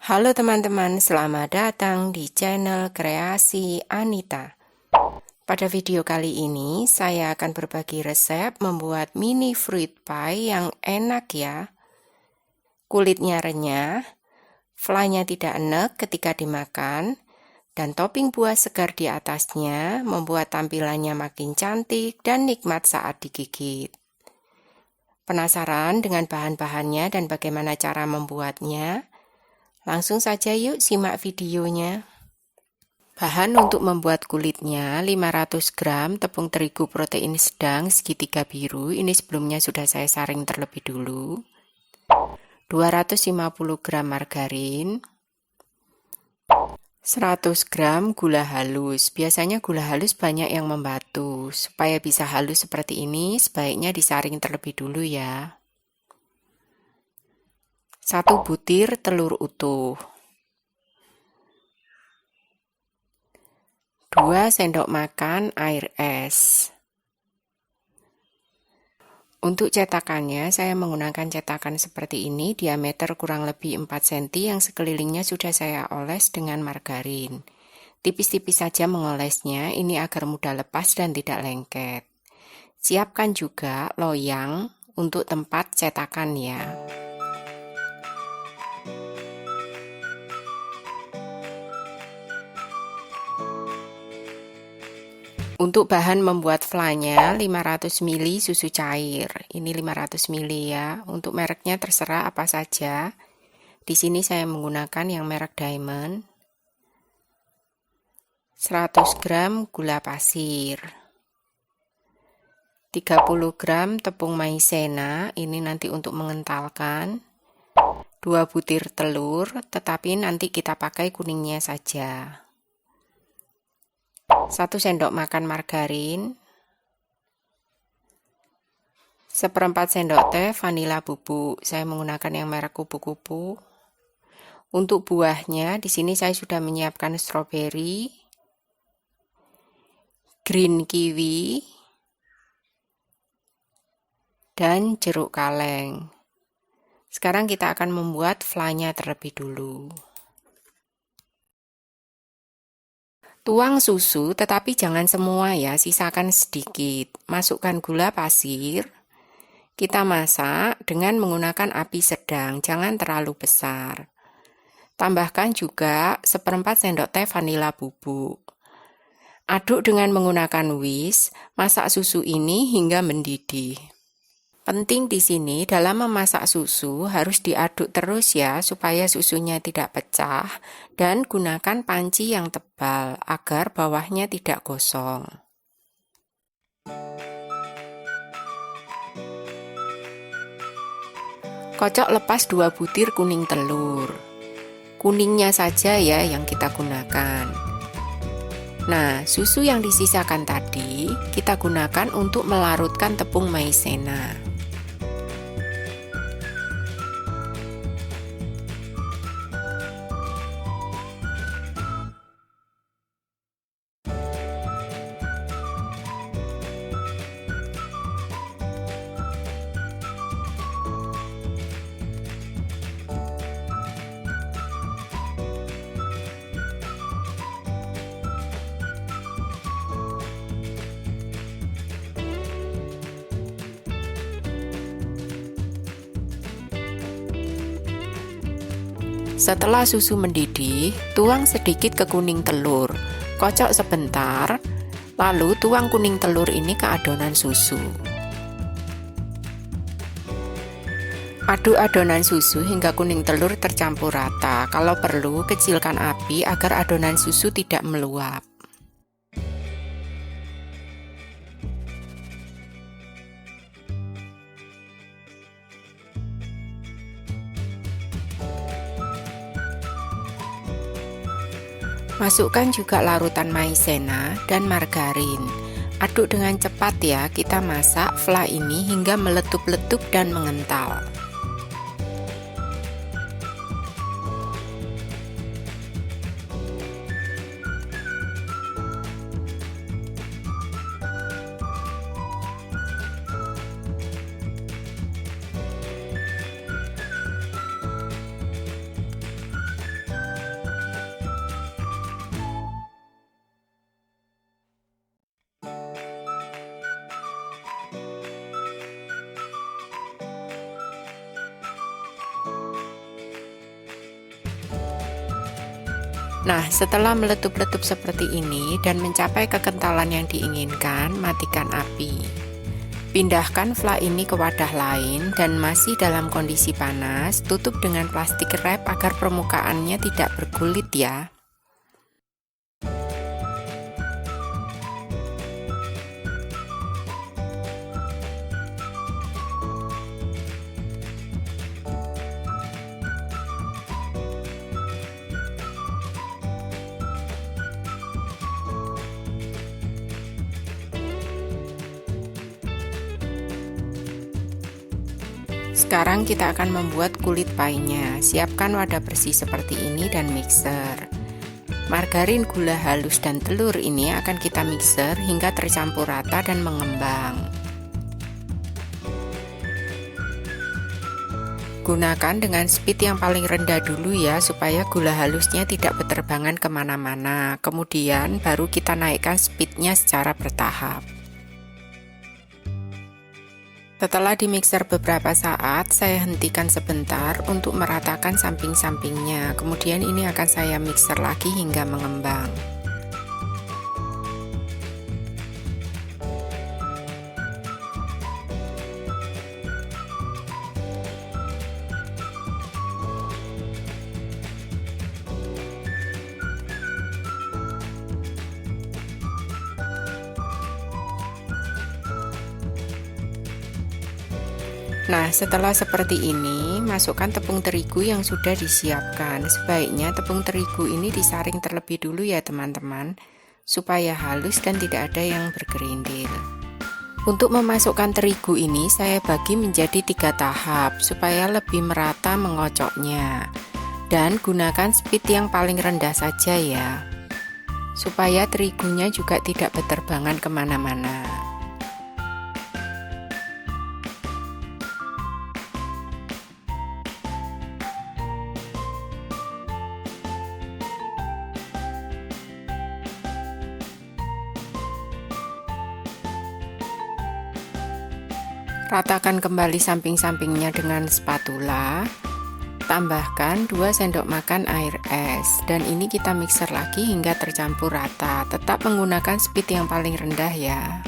Halo teman-teman, selamat datang di channel Kreasi Anita. Pada video kali ini, saya akan berbagi resep membuat mini fruit pie yang enak ya. Kulitnya renyah, fly-nya tidak enek ketika dimakan, dan topping buah segar di atasnya membuat tampilannya makin cantik dan nikmat saat digigit. Penasaran dengan bahan-bahannya dan bagaimana cara membuatnya? Langsung saja yuk simak videonya. Bahan untuk membuat kulitnya 500 gram tepung terigu protein sedang segitiga biru. Ini sebelumnya sudah saya saring terlebih dulu. 250 gram margarin. 100 gram gula halus. Biasanya gula halus banyak yang membatu. Supaya bisa halus seperti ini, sebaiknya disaring terlebih dulu ya. 1 butir telur utuh. 2 sendok makan air es. Untuk cetakannya, saya menggunakan cetakan seperti ini, diameter kurang lebih 4 cm yang sekelilingnya sudah saya oles dengan margarin. Tipis-tipis saja mengolesnya, ini agar mudah lepas dan tidak lengket. Siapkan juga loyang untuk tempat cetakan ya. Untuk bahan membuat flan-nya 500 ml susu cair. Ini 500 ml ya. Untuk mereknya terserah apa saja. Di sini saya menggunakan yang merek Diamond. 100 gram gula pasir. 30 gram tepung maizena, ini nanti untuk mengentalkan. 2 butir telur, tetapi nanti kita pakai kuningnya saja. 1 sendok makan margarin, 1/4 sendok teh vanila bubuk. Saya menggunakan yang merek kupu-kupu. Untuk buahnya, di sini saya sudah menyiapkan stroberi, green kiwi, dan jeruk kaleng. Sekarang kita akan membuat flan-nya terlebih dulu. Tuang susu, tetapi jangan semua ya, sisakan sedikit. Masukkan gula pasir. Kita masak dengan menggunakan api sedang, jangan terlalu besar. Tambahkan juga 1/4 sendok teh vanila bubuk. Aduk dengan menggunakan whisk, masak susu ini hingga mendidih. Penting di sini dalam memasak susu harus diaduk terus ya supaya susunya tidak pecah dan gunakan panci yang tebal agar bawahnya tidak gosong. Kocok lepas 2 butir kuning telur. Kuningnya saja ya yang kita gunakan. Nah, susu yang disisakan tadi kita gunakan untuk melarutkan tepung maizena. Setelah susu mendidih, tuang sedikit ke kuning telur. Kocok sebentar, lalu tuang kuning telur ini ke adonan susu. Aduk adonan susu hingga kuning telur tercampur rata. Kalau perlu, kecilkan api agar adonan susu tidak meluap. Masukkan juga larutan maizena dan margarin. Aduk dengan cepat ya, kita masak flan ini hingga meletup-letup dan mengental. Nah, setelah meletup-letup seperti ini dan mencapai kekentalan yang diinginkan, matikan api. Pindahkan fla ini ke wadah lain dan masih dalam kondisi panas, tutup dengan plastik wrap agar permukaannya tidak berkulit ya. Sekarang kita akan membuat kulit pie-nya. Siapkan wadah bersih seperti ini dan mixer. Margarin, gula halus, dan telur ini akan kita mixer hingga tercampur rata dan mengembang. Gunakan dengan speed yang paling rendah dulu ya, supaya gula halusnya tidak berterbangan kemana-mana. Kemudian baru kita naikkan speednya secara bertahap. Setelah dimixer beberapa saat, saya hentikan sebentar untuk meratakan samping-sampingnya. Kemudian ini akan saya mixer lagi hingga mengembang. Nah, setelah seperti ini, masukkan tepung terigu yang sudah disiapkan. Sebaiknya tepung terigu ini disaring terlebih dulu ya teman-teman, supaya halus dan tidak ada yang bergerindil. Untuk memasukkan terigu ini, saya bagi menjadi 3 tahap, supaya lebih merata mengocoknya. Dan gunakan speed yang paling rendah saja ya, supaya terigunya juga tidak berterbangan kemana-mana. Ratakan kembali samping-sampingnya dengan spatula. Tambahkan 2 sendok makan air es, dan ini kita mixer lagi hingga tercampur rata. Tetap menggunakan speed yang paling rendah ya.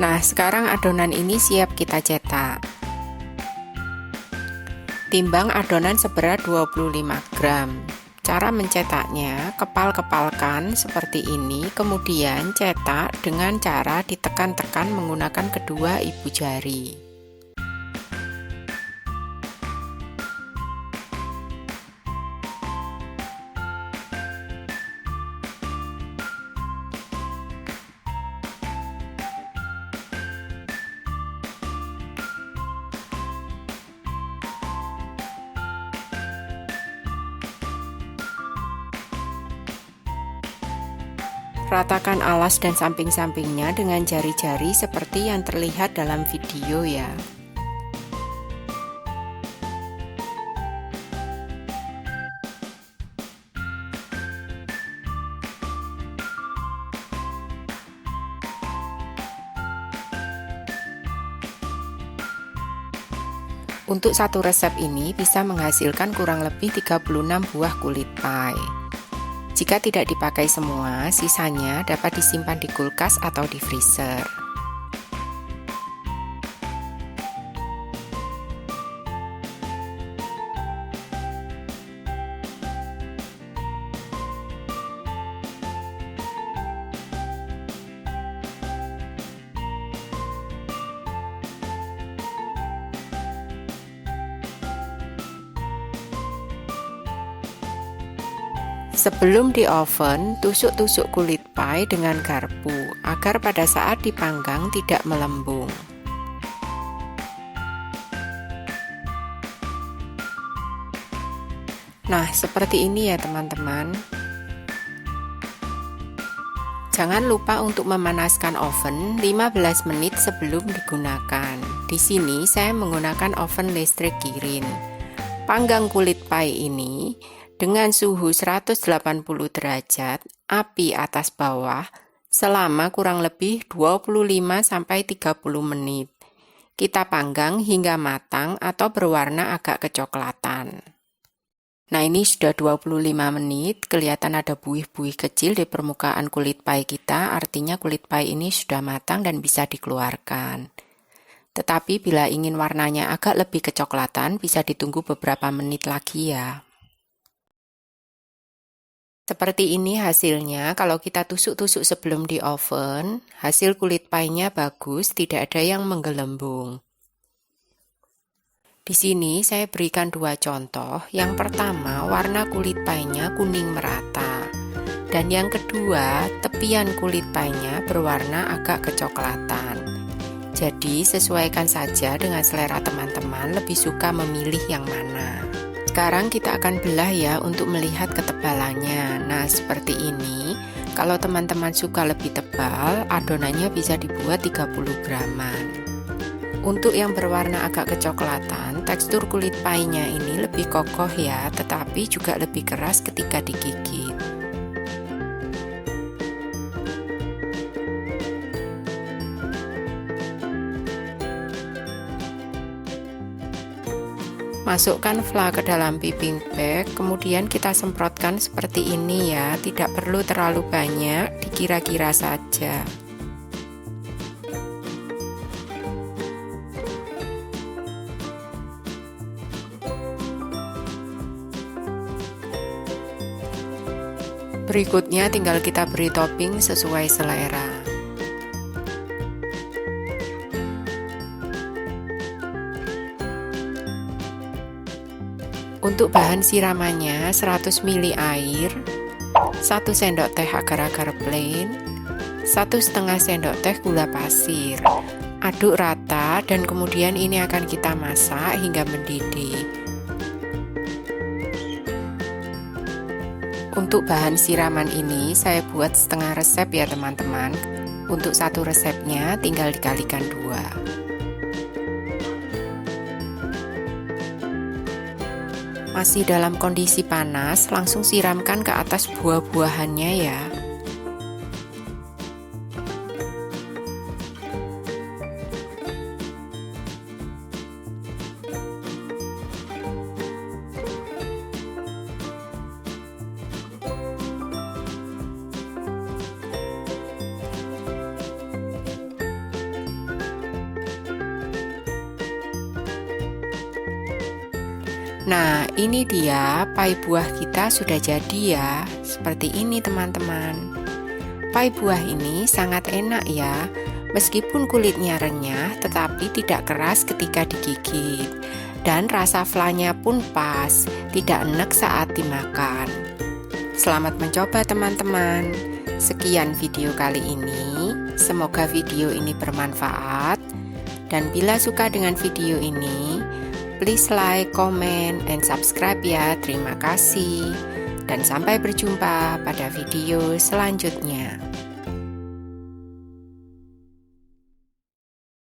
Nah, sekarang adonan ini siap kita cetak. Timbang adonan seberat 25 gram. Cara mencetaknya, kepal-kepalkan seperti ini, kemudian cetak dengan cara ditekan-tekan menggunakan kedua ibu jari. Ratakan alas dan samping-sampingnya dengan jari-jari seperti yang terlihat dalam video ya. Untuk satu resep ini bisa menghasilkan kurang lebih 36 buah kulit pie. Jika tidak dipakai semua, sisanya dapat disimpan di kulkas atau di freezer. Sebelum di oven, tusuk-tusuk kulit pie dengan garpu agar pada saat dipanggang tidak melembung. Nah, seperti ini ya teman-teman. Jangan lupa untuk memanaskan oven 15 menit sebelum digunakan. Di sini saya menggunakan oven listrik Kirin. Panggang kulit pie ini dengan suhu 180 derajat, api atas bawah, selama kurang lebih 25-30 menit. Kita panggang hingga matang atau berwarna agak kecoklatan. Nah, ini sudah 25 menit, kelihatan ada buih-buih kecil di permukaan kulit pie kita, artinya kulit pie ini sudah matang dan bisa dikeluarkan. Tetapi bila ingin warnanya agak lebih kecoklatan, bisa ditunggu beberapa menit lagi ya. Seperti ini hasilnya, kalau kita tusuk-tusuk sebelum di oven, hasil kulit pie-nya bagus, tidak ada yang menggelembung. Di sini saya berikan dua contoh. Yang pertama, warna kulit pie-nya kuning merata. Dan yang kedua, tepian kulit pie-nya berwarna agak kecoklatan. Jadi, sesuaikan saja dengan selera teman-teman, lebih suka memilih yang mana. Sekarang kita akan belah ya untuk melihat ketebalannya. Nah, seperti ini. Kalau teman-teman suka lebih tebal, adonannya bisa dibuat 30 graman. Untuk yang berwarna agak kecoklatan, tekstur kulit pie-nya ini lebih kokoh ya, tetapi juga lebih keras ketika digigit. Masukkan fla ke dalam piping bag, kemudian kita semprotkan seperti ini ya, tidak perlu terlalu banyak, dikira-kira saja. Berikutnya tinggal kita beri topping sesuai selera. Untuk bahan siramannya 100 ml air, 1 sendok teh agar-agar plain, 1,5 sendok teh gula pasir. Aduk rata dan kemudian ini akan kita masak hingga mendidih. Untuk bahan siraman ini saya buat setengah resep ya teman-teman. Untuk satu resepnya tinggal dikalikan 2. Masih dalam kondisi panas, langsung siramkan ke atas buah-buahannya ya. Nah, ini dia pie buah kita sudah jadi ya. Seperti ini teman-teman. Pie buah ini sangat enak ya. Meskipun kulitnya renyah, tetapi tidak keras ketika digigit. Dan rasa flanya pun pas, tidak enek saat dimakan. Selamat mencoba teman-teman. Sekian video kali ini. Semoga video ini bermanfaat. Dan bila suka dengan video ini, please like, comment, and subscribe ya. Terima kasih. Dan sampai berjumpa pada video selanjutnya.